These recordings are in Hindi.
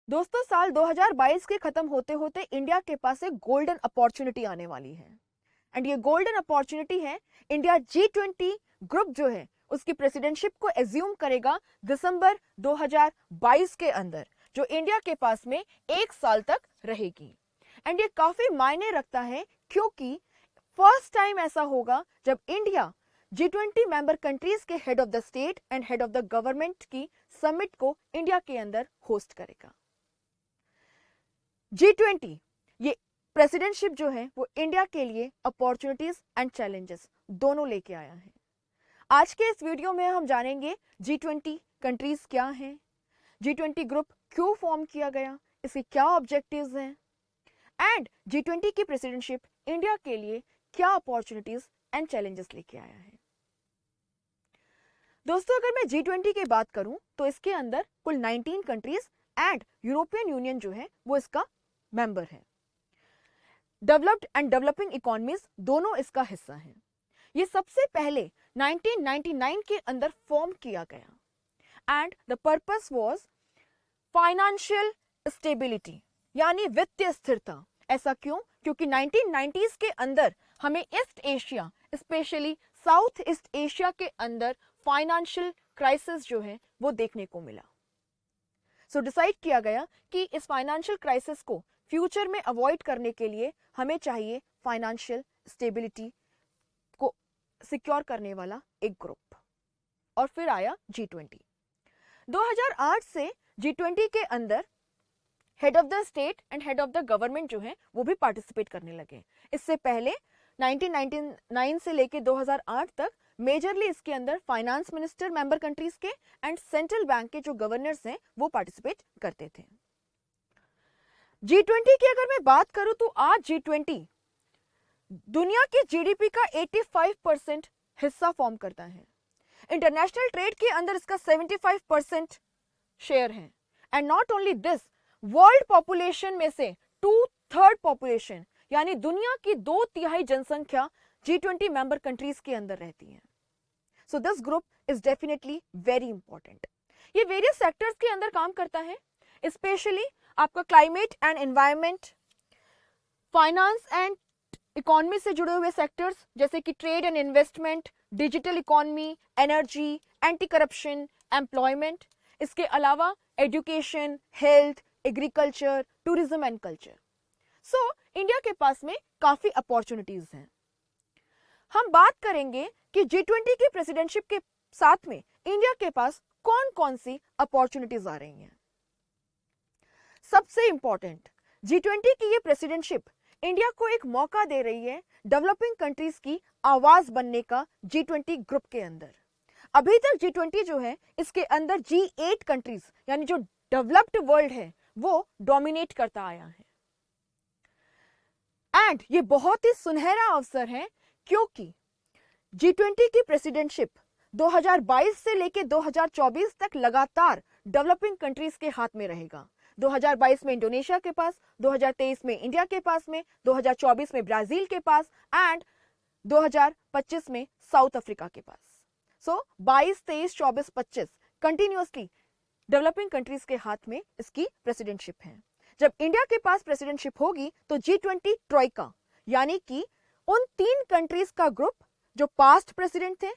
दोस्तों, साल 2022 के खत्म होते होते इंडिया के पास एक गोल्डन अपॉर्चुनिटी आने वाली है। एंड ये गोल्डन अपॉर्चुनिटी है, इंडिया G20 ग्रुप जो है उसकी प्रेसिडेंटशिप को एज्यूम करेगा दिसंबर 2022 के अंदर, जो इंडिया के पास में एक साल तक रहेगी। एंड ये काफी मायने रखता है क्योंकि फर्स्ट टाइम ऐसा होगा जब इंडिया G20 मेंबर कंट्रीज के head of the state and head of the government की समिट को इंडिया के अंदर होस्ट करेगा। G20 ये प्रेसिडेंटशिप जो है वो इंडिया के लिए अपॉर्चुनिटीज एंड चैलेंजेस दोनों लेके आया है। आज के इस वीडियो में हम जानेंगे G20 कंट्रीज क्या हैं, G20 ग्रुप क्यों फॉर्म किया गया, इसके क्या ऑब्जेक्टिव्स हैं एंड G20 की प्रेसिडेंटशिप इंडिया के लिए क्या अपॉर्चुनिटीज एंड चैलेंजेस लेके आया है। दोस्तों, अगर मैं G20 की बात करूं तो इसके अंदर कुल 19 कंट्रीज एंड यूरोपियन यूनियन जो है वो इसका मेंबर है। डेवलप्ड एंड डेवलपिंग इकोनॉमीज दोनों इसका हिस्सा हैं। ये सबसे पहले 1999 के अंदर फॉर्म किया गया and the purpose was financial stability, यानी वित्तीय स्थिरता। ऐसा क्यों? क्योंकि 1990s के अंदर हमें east Asia, specially south east Asia के अंदर फाइनेंशियल क्राइसिस जो है वो देखने को मिला। सो डिसाइड किया गया कि इस फाइनेंशियल क्राइसिस को फ्यूचर में अवॉइड करने के लिए हमें चाहिए फाइनेंशियल स्टेबिलिटी को सिक्योर करने वाला एक ग्रुप, और फिर आया G20। 2008 से G20 के अंदर head of the state and head of the government जो है वो भी पार्टिसिपेट करने लगे। इससे पहले 1999 से लेके 2008 तक मेजरली इसके अंदर फाइनेंस मिनिस्टर मेंबर कंट्रीज के एंड सेंट्रल बैंक के जो गवर्नर्स हैं वो पार्टिसिपेट करते थे। G20 की अगर मैं बात करूं तो आज G20 दुनिया की जीडीपी का 85% हिस्सा फॉर्म करता है। इंटरनेशनल ट्रेड के अंदर इसका 75% शेयर है। And not only this, world population में से 2/3 पॉपुलेशन यानी दुनिया की 2/3 जनसंख्या G20 मेंबर कंट्रीज के अंदर रहती है। So this group is definitely very important. ये वेरियस सेक्टर्स के अंदर काम करता है, स्पेशली आपका climate and environment, finance and economy से जुड़े हुए सेक्टर्स जैसे कि trade and investment, digital economy, energy, anti corruption, employment. इसके अलावा education, health, agriculture, tourism and culture. So India के पास में काफी अपॉर्चुनिटीज हैं। हम बात करेंगे कि G20 की प्रेसिडेंटशिप के साथ में इंडिया के पास कौन कौन सी अपॉर्चुनिटीज आ रही हैं। सबसे इंपॉर्टेंट, G20 की ये प्रेसिडेंटशिप इंडिया को एक मौका दे रही है डेवलपिंग कंट्रीज की आवाज बनने का G20 ग्रुप के अंदर। अभी तक G20 जो है इसके अंदर G8 कंट्रीज यानी जो डेवलप्ड वर्ल्ड है वो डोमिनेट करता आया है। एंड ये बहुत ही सुनहरा अवसर है क्योंकि G20 की प्रेसिडेंटशिप 2022 से लेके 2024 तक लगातार डेवलपिंग कंट्रीज के हाथ में रहेगा। 2022 में इंडोनेशिया के पास, 2023 में इंडिया के पास में, 2024 में ब्राजील के पास एंड 2025 में साउथ अफ्रीका के पास। सो 22, 23, 24, 25 कंटिन्यूअसली डेवलपिंग कंट्रीज के हाथ में इसकी प्रेसिडेंटशिप है। जब इंडिया के पास प्रेसिडेंटशिप होगी तो G20 ट्रोइका यानी कि उन 3 कंट्रीज का ग्रुप जो पास्ट प्रेसिडेंट थे,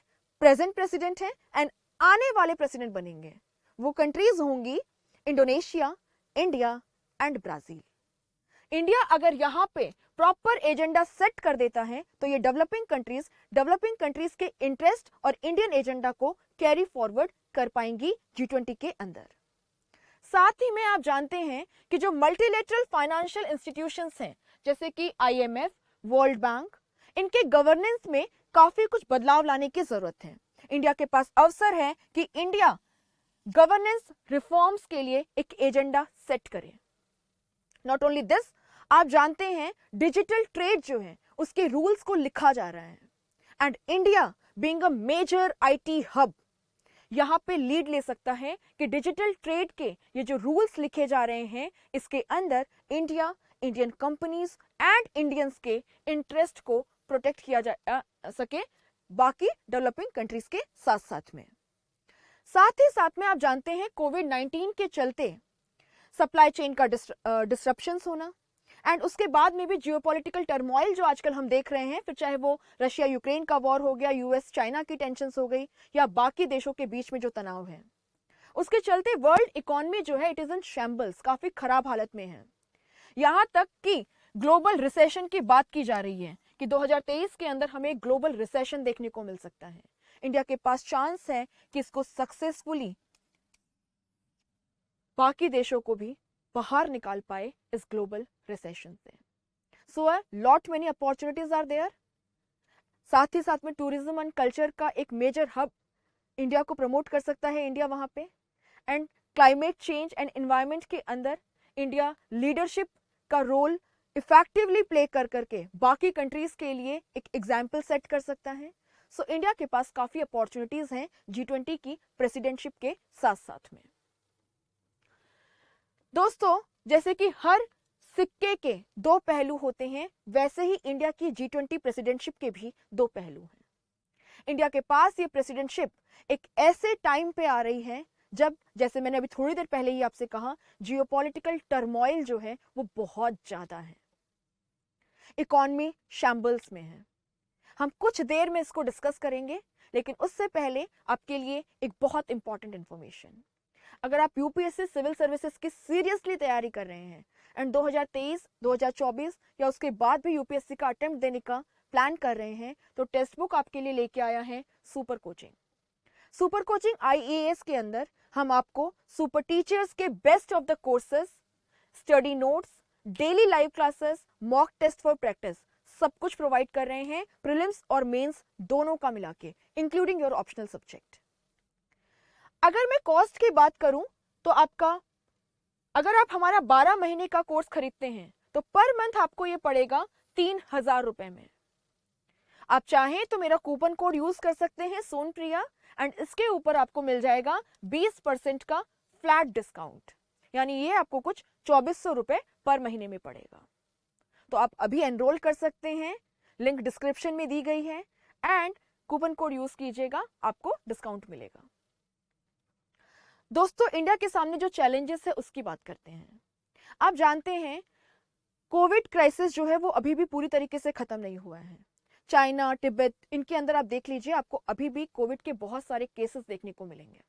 प्रेजेंट प्रेसिडेंट हैं एंड आने वाले प्रेसिडेंट बनेंगे, वो कंट्रीज होंगी Indonesia, India and Brazil. India अगर यहाँ पे प्रॉपर एजेंडा सेट कर देता है तो ये डेवलपिंग कंट्रीज के इंटरेस्ट और इंडियन एजेंडा को कैरी फॉरवर्ड कर पाएंगी G20 के अंदर। साथ ही में आप जानते हैं कि जो मल्टीलेटरल फाइनेंशियल इंस्टीट्यूशंस हैं जैसे कि IMF, वर्ल्ड बैंक, इनके गवर्नेंस में काफी कुछ बदलाव लाने की जरूरत है। इंडिया के पास अवसर है कि इंडिया गवर्नेंस रिफॉर्म्स के लिए एक एजेंडा सेट करे। नॉट ओनली दिस, आप जानते हैं डिजिटल ट्रेड जो है उसके रूल्स को लिखा जा रहा है and India being a major IT hub यहाँ पे लीड ले सकता है कि डिजिटल ट्रेड के ये जो रूल्स लिखे जा रहे हैं इसके अंदर India, Indian companies and Indians के इंटरेस्ट को प्रोटेक्ट किया जा सके बाकी डेवलपिंग कंट्रीज के साथ साथ में। साथ ही साथ में आप जानते हैं कोविड-19 के चलते सप्लाई चेन का डिस्ट्रप्शंस होना, एंड उसके बाद में भी जियोपॉलिटिकल टर्मोइल जो आजकल हम देख रहे हैं, फिर चाहे वो रशिया यूक्रेन का वॉर हो गया, यूएस चाइना की टेंशंस हो गई, या बाकी देशों के बीच में जो तनाव है, उसके चलते वर्ल्ड इकोनॉमी जो है इट इज इन शैम्बल्स, काफी खराब हालत में है। यहां तक कि ग्लोबल रिसेशन की बात की जा रही है कि 2023 के अंदर हमें ग्लोबल रिसेशन देखने को मिल सकता है। इंडिया के पास चांस है कि इसको सक्सेसफुली बाकी देशों को भी बाहर निकाल पाए इस ग्लोबल रिसेशन से। So lot many opportunities are there. साथ ही साथ में टूरिज्म एंड कल्चर का एक मेजर हब इंडिया को प्रमोट कर सकता है इंडिया वहां पे, and climate change and environment के अंदर इंडिया लीडरशिप का रोल इफेक्टिवली प्ले कर करके बाकी कंट्रीज के लिए एक एग्जाम्पल सेट कर सकता है। सो इंडिया के पास काफी अपॉर्चुनिटीज हैं G20 की प्रेसिडेंटशिप के साथ साथ में। दोस्तों, जैसे कि हर सिक्के के दो पहलू होते हैं, वैसे ही इंडिया की G20 प्रेसिडेंटशिप के भी दो पहलू हैं। इंडिया के पास ये प्रेसिडेंटशिप एक ऐसे टाइम पे आ रही है जब, जैसे मैंने अभी थोड़ी देर पहले ही आपसे कहा, जियोपॉलिटिकल टर्मोइल जो है वो बहुत ज्यादा है, इकोनॉमी शैम्बल्स में है। हम कुछ देर में इसको डिस्कस करेंगे, लेकिन उससे पहले आपके लिए एक बहुत इंपॉर्टेंट इंफॉर्मेशन। अगर आप यूपीएससी सिविल सर्विसेज की सीरियसली तैयारी कर रहे हैं एंड 2023, 2024 या उसके बाद भी यूपीएससी का अटेम्प्ट देने का प्लान कर रहे हैं, तो टेक्स्ट बुक आपके लिए लेके आया है super coaching. Super coaching IAS के अंदर हम आपको सुपर टीचर्स के best of the courses, study notes, daily live classes, mock test for practice सब कुछ प्रोवाइड कर रहे हैं, प्रीलिम्स और मेंस दोनों का मिला के, इंक्लूडिंग योर ऑप्शनल सब्जेक्ट। अगर मैं कॉस्ट की बात करूं तो अगर आप हमारा 12 महीने का कोर्स खरीदते हैं तो पर मंथ आपको ये पड़ेगा 3000 रुपए में। आप चाहें तो मेरा कूपन कोड यूज कर सकते हैं सोनप्रिया, एंड इसके ऊपर आपको मिल जाएगा 20% का फ्लैट डिस्काउंट, यानी ये आपको कुछ 2400 रुपए पर महीने में पड़ेगा। तो आप अभी एनरोल कर सकते हैं, लिंक डिस्क्रिप्शन में दी गई है, एंड कूपन कोड यूज कीजिएगा, आपको डिस्काउंट मिलेगा। दोस्तों, इंडिया के सामने जो चैलेंजेस है उसकी बात करते हैं। आप जानते हैं कोविड क्राइसिस जो है वो अभी भी पूरी तरीके से खत्म नहीं हुआ है। चाइना, तिब्बत, इनके अंदर आप देख लीजिए, आपको अभी भी कोविड के बहुत सारे केसेस देखने को मिलेंगे।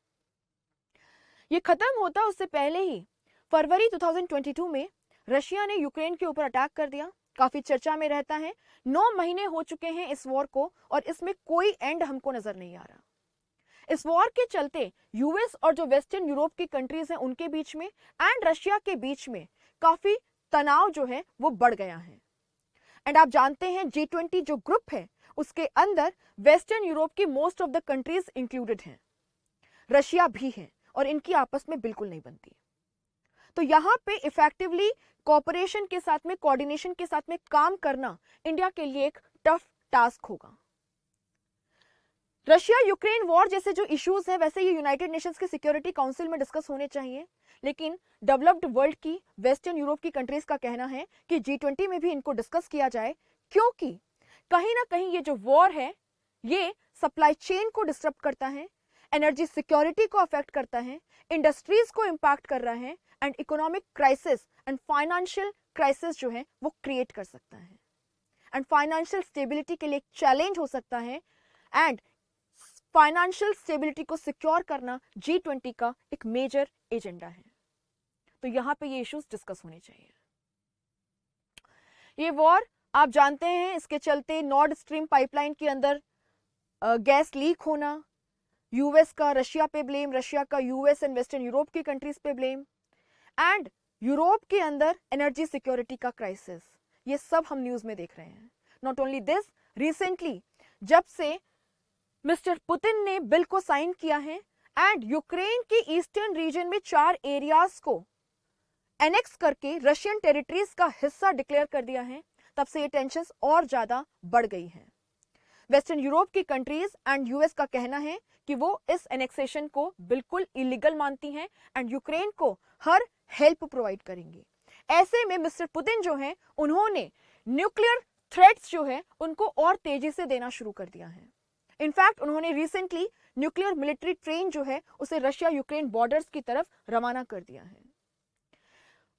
ये खत्म होता उससे पहले ही फरवरी 2022 में रशिया ने यूक्रेन के ऊपर अटैक कर दिया, काफी चर्चा में रहता है। 9 महीने हो चुके हैं इस वॉर को और इसमें कोई एंड हमको नजर नहीं आ रहा। इस वॉर के चलते यूएस और जो वेस्टर्न यूरोप की कंट्रीज हैं उनके बीच में एंड रशिया के बीच में काफी तनाव जो है वो बढ़ गया है। एंड आप जानते हैं G20 जो ग्रुप है उसके अंदर वेस्टर्न यूरोप की most of the countries included हैं, रशिया भी है, और इनकी आपस में बिल्कुल नहीं बनती। तो यहां पे इफेक्टिवली कोऑपरेशन के साथ में, कोऑर्डिनेशन के साथ में काम करना इंडिया के लिए एक टफ टास्क होगा। रशिया यूक्रेन वॉर जैसे जो इश्यूज है वैसे ये यूनाइटेड नेशंस के सिक्योरिटी काउंसिल में डिस्कस होने चाहिए, लेकिन डेवलप्ड वर्ल्ड की, वेस्टर्न यूरोप की कंट्रीज का कहना है कि G20 में भी इनको डिस्कस किया जाए, क्योंकि कहीं ना कहीं ये जो वॉर है ये सप्लाई चेन को डिस्टर्ब करता है, एनर्जी सिक्योरिटी को अफेक्ट करता है, इंडस्ट्रीज को इंपैक्ट कर रहा है, and economic crisis and financial crisis जो है वो क्रिएट कर सकता है, एंड फाइनेंशियल स्टेबिलिटी के लिए एक चैलेंज हो सकता है, एंड फाइनेंशियल स्टेबिलिटी को सिक्योर करना G20 का एक मेजर एजेंडा है। तो यहां पे ये इश्यूज डिस्कस होने चाहिए। ये वॉर आप जानते हैं, इसके चलते नॉर्थ स्ट्रीम पाइपलाइन के अंदर गैस लीक होना, यूएस का रशिया पे ब्लेम, रशिया का यूएस एंड वेस्टर्न यूरोप की कंट्रीज पे ब्लेम, एंड यूरोप के अंदर एनर्जी सिक्योरिटी का क्राइसिस, ये सब हम न्यूज में देख रहे हैं। नॉट ओनली दिस, रिसेंटली जब से मिस्टर पुतिन ने बिल को साइन किया है एंड यूक्रेन के ईस्टर्न रीजन में 4 एरियाज को एनेक्स करके रशियन टेरिटरीज का हिस्सा डिक्लेयर कर दिया है, तब से ये टेंशंस और ज्यादा बढ़ गई हैं। वेस्टर्न यूरोप की कंट्रीज एंड यूएस का कहना है कि वो इस एनेक्सेशन को बिल्कुल इलीगल मानती हैं एंड यूक्रेन को हर हेल्प प्रोवाइड करेंगी। ऐसे में मिस्टर पुतिन जो है उन्होंने न्यूक्लियर थ्रेट्स जो है उनको और तेजी से देना शुरू कर दिया है। इनफैक्ट उन्होंने रिसेंटली न्यूक्लियर मिलिट्री ट्रेन जो है उसे रशिया यूक्रेन बॉर्डर्स की तरफ रवाना कर दिया है।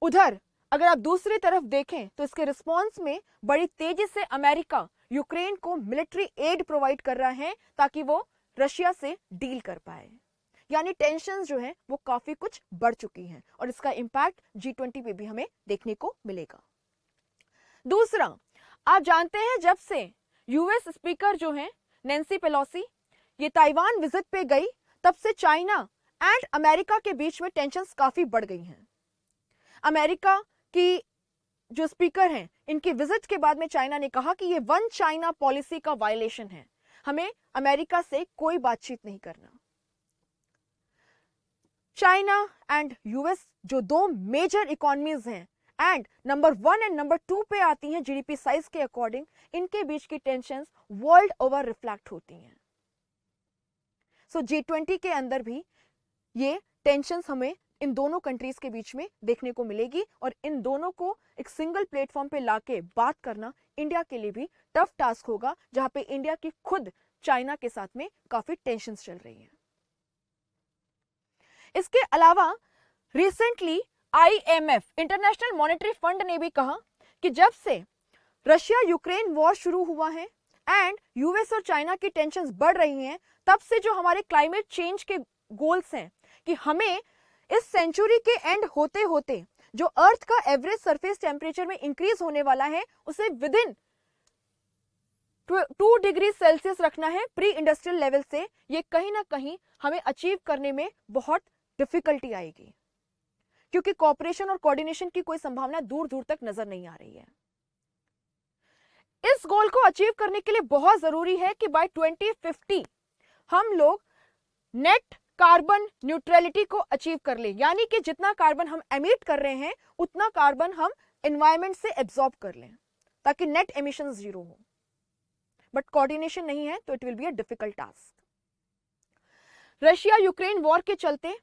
उधर अगर आप दूसरी तरफ देखें तो इसके रिस्पॉन्स में बड़ी तेजी से अमेरिका यूक्रेन को मिलिट्री एड प्रोवाइड कर रहा है ताकि वो रशिया से डील कर पाए। यानी टेंशंस जो है वो काफी कुछ बढ़ चुकी हैं और इसका इंपैक्ट G20 पे भी हमें देखने को मिलेगा। दूसरा, आप जानते हैं जब से यूएस स्पीकर जो है नैन्सी पेलोसी ये ताइवान विजिट पे गई, तब से चाइना एंड अमेरिका के बीच में टेंशंस काफी बढ़ गई हैं। अमेरिका की जो स्पीकर हैं, इनकी विजिट के बाद में चाइना ने कहा कि ये वन चाइना पॉलिसी का वायलेशन है, हमें अमेरिका से कोई बातचीत नहीं करना। चाइना एंड यूएस जो दो मेजर इकोनॉमीज हैं एंड नंबर 1 एंड नंबर 2 पे आती हैं जीडीपी साइज के अकॉर्डिंग, इनके बीच की टेंशंस वर्ल्ड ओवर रिफ्लेक्ट होती हैं। सो G20 के अंदर भी ये टेंशंस हमें इन दोनों कंट्रीज के बीच में देखने को मिलेगी और इन दोनों को एक सिंगल प्लेटफॉर्म पे लाके बात करना इंडिया के लिए भी टफ टास्क होगा, जहां पे इंडिया की खुद चाइना के साथ में काफी टेंशंस चल रही हैं। इसके अलावा recently IMF international monetary fund ने भी कहा कि जब से रशिया यूक्रेन वॉर शुरू हुआ है एंड यूएस और चाइना की टेंशंस बढ़ रही हैं, तब से जो हमारे क्लाइमेट चेंज के गोल्स हैं कि हमें इस सेंचुरी के एंड होते होते जो अर्थ का एवरेज सरफेस टेम्परेचर में इंक्रीज होने वाला है उसे विद इन 2 डिग्री सेल्सियस रखना है प्री इंडस्ट्रियल लेवल से। ये कहीं ना कहीं हमें अचीव करने में बहुत डिफिकल्टी आएगी, क्योंकि कोऑपरेशन और कोऑर्डिनेशन की कोई संभावना दूर दूर तक नजर नहीं आ रही है। इस गोल को अचीव करने के लिए बहुत जरूरी है कि बाय 2050 हम लोग नेट कार्बन न्यूट्रलिटी को अचीव कर ले, यानी कि जितना कार्बन हम एमिट कर रहे हैं उतना कार्बन हम एनवायरमेंट से एब्जॉर्ब कर लें ताकि नेट एमिशन जीरो हो। बट कोऑर्डिनेशन नहीं है तो it will be a difficult task. Russia Ukraine war के चलते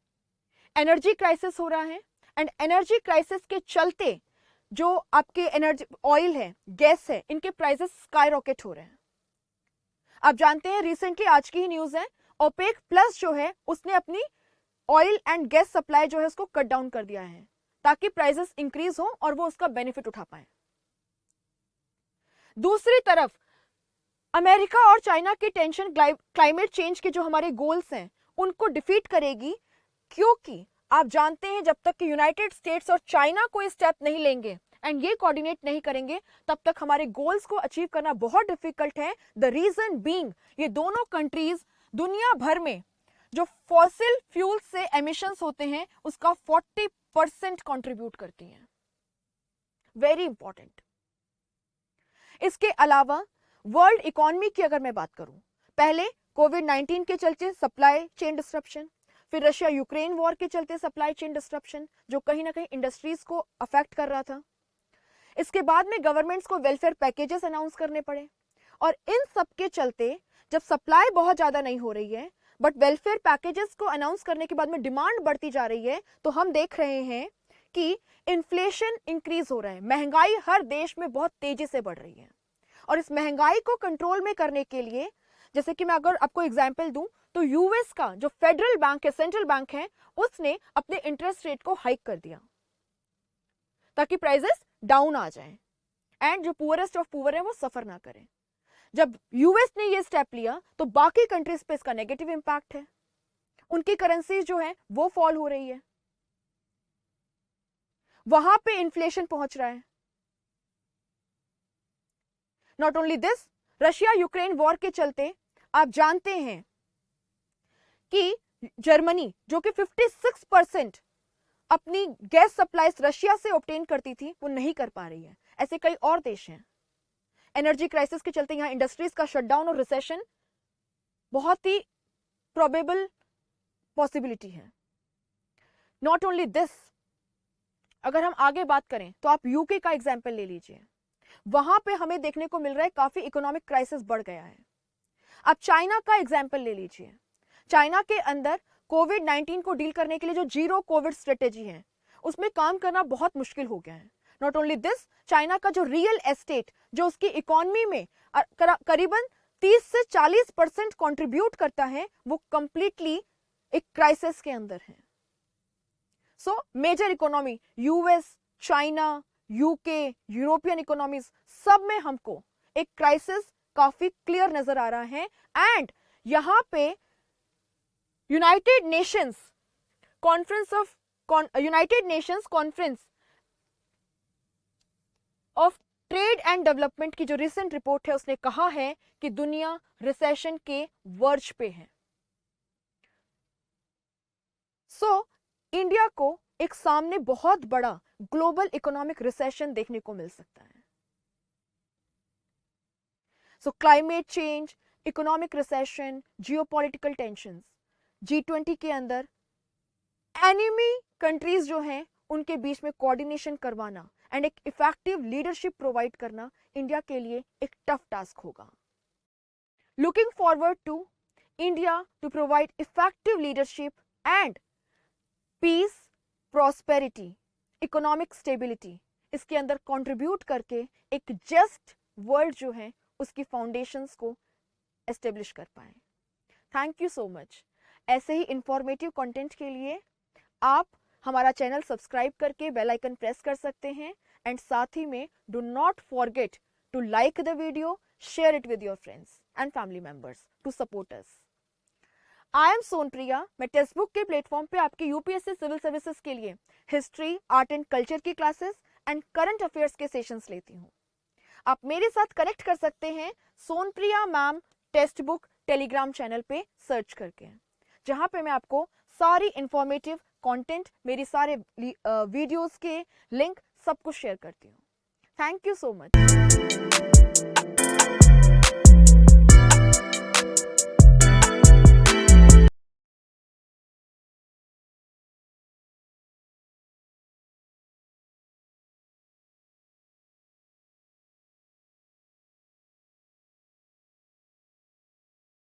एनर्जी क्राइसिस हो रहा है एंड एनर्जी क्राइसिस के चलते जो आपके एनर्जी ऑयल है, गैस है, इनके प्राइसेस स्काई रॉकेट हो रहे हैं। आप जानते हैं रिसेंटली आज की ही न्यूज है, ओपेक प्लस जो है उसने अपनी ऑयल एंड गैस सप्लाई जो है उसको कट डाउन कर दिया है ताकि प्राइसेस इंक्रीज हो और वो उसका बेनिफिट उठा पाए। दूसरी तरफ अमेरिका और चाइना की टेंशन क्लाइमेट चेंज के जो हमारे गोल्स हैं उनको डिफीट करेगी, क्योंकि आप जानते हैं जब तक कि यूनाइटेड स्टेट्स और चाइना कोई स्टेप नहीं लेंगे एंड ये कोऑर्डिनेट नहीं करेंगे तब तक हमारे गोल्स को अचीव करना बहुत डिफिकल्ट है। द रीजन बीइंग ये दोनों कंट्रीज दुनिया भर में जो फॉसिल फ्यूल से एमिशंस होते हैं उसका 40% कंट्रीब्यूट करती हैं। Very important. इसके अलावा वर्ल्ड इकोनॉमी की अगर मैं बात करूं, पहले कोविड-19 के चलते सप्लाई चेन डिस्ट्रप्शन, फिर रशिया यूक्रेन वॉर के चलते सप्लाई चेन डिस्ट्रप्शन जो कहीं ना कहीं इंडस्ट्रीज को अफेक्ट कर रहा था। इसके बाद में गवर्नमेंट्स को वेलफेयर पैकेजेस अनाउंस करने पड़े और इन सब के चलते जब सप्लाई बहुत ज्यादा नहीं हो रही है बट वेलफेयर पैकेजेस को अनाउंस करने के बाद में डिमांड बढ़ती जा रही है, तो हम देख रहे हैं कि इन्फ्लेशन इंक्रीज हो रहा है, महंगाई हर देश में बहुत तेजी से बढ़ रही है। और इस महंगाई को कंट्रोल में करने के लिए, जैसे कि मैं अगर आपको एग्जांपल दूं तो यूएस का जो फेडरल बैंक है, सेंट्रल बैंक है, उसने अपने इंटरेस्ट रेट को हाइक कर दिया ताकि प्राइसेस डाउन आ जाएं एंड जो पुअरेस्ट ऑफ पुअर है वो सफर ना करें। जब यूएस ने ये स्टेप लिया तो बाकी कंट्रीज पे इसका नेगेटिव इंपैक्ट है, उनकी करेंसी जो है वो फॉल हो रही है, वहां पे इन्फ्लेशन पहुंच रहा है। Not only this, Russia Ukraine war के चलते आप जानते हैं कि जर्मनी जो कि 56% अपनी गैस सप्लाईज रशिया से ऑब्टेन करती थी वो नहीं कर पा रही है। ऐसे कई और देश हैं। एनर्जी क्राइसिस के चलते यहां इंडस्ट्रीज का शटडाउन और रिसेशन बहुत ही प्रोबेबल पॉसिबिलिटी है। नॉट ओनली दिस, अगर हम आगे बात करें तो आप यूके का एग्जाम्पल ले लीजिए, वहां पे हमें देखने को मिल रहा है काफी इकोनॉमिक क्राइसिस बढ़ गया है। आप चाइना का एग्जाम्पल ले लीजिए, चाइना के अंदर कोविड-19 को डील करने के लिए जो जीरो कोविड स्ट्रेटेजी है उसमें काम करना बहुत मुश्किल हो गया है। नॉट ओनली दिस, चाइना का जो रियल एस्टेट जो उसकी इकोनॉमी में करीबन 30 से 40% कंट्रीब्यूट करता है वो कंप्लीटली एक क्राइसिस के अंदर है। So major economy US, China, UK, European economies, सब में हमको एक क्राइसिस काफी क्लियर नजर आ रहा है। एंड यहां पे United Nations conference of trade and development की जो रिसेंट रिपोर्ट है उसने कहा है कि दुनिया रिसेशन के वर्ज पे है। इंडिया को एक सामने बहुत बड़ा ग्लोबल इकोनॉमिक रिसेशन देखने को मिल सकता है। Climate change, economic recession, geopolitical tensions, G20 के अंदर एनिमी कंट्रीज जो हैं उनके बीच में कोऑर्डिनेशन करवाना एंड एक इफेक्टिव लीडरशिप प्रोवाइड करना इंडिया के लिए एक टफ टास्क होगा। Looking forward to India to provide effective leadership and peace, prosperity, economic stability, इसके अंदर कंट्रीब्यूट करके एक जस्ट वर्ल्ड जो है उसकी फाउंडेशंस को एस्टेब्लिश कर पाए। Thank you so much. ऐसे ही इंफॉर्मेटिव कंटेंट के लिए आप हमारा चैनल सब्सक्राइब करके बेल आइकन प्रेस कर सकते हैं एंड साथ ही में do not forget to like the video, share it with your friends and family members to support us. I am Sonpriya. मैं टेक्स्ट बुक के प्लेटफॉर्म पे आपके यूपीएससी सिविल सर्विसेज के लिए हिस्ट्री, आर्ट एंड कल्चर की क्लासेस एंड करंट अफेयर्स के सेशंस लेती हूँ। आप मेरे साथ कनेक्ट कर सकते हैं Sonpriya ma'am text book Telegram channel पे सर्च करके, जहां पे मैं आपको सारी इंफॉर्मेटिव कंटेंट, मेरी सारे वीडियोस के लिंक सब कुछ शेयर करती हूँ। Thank you so much.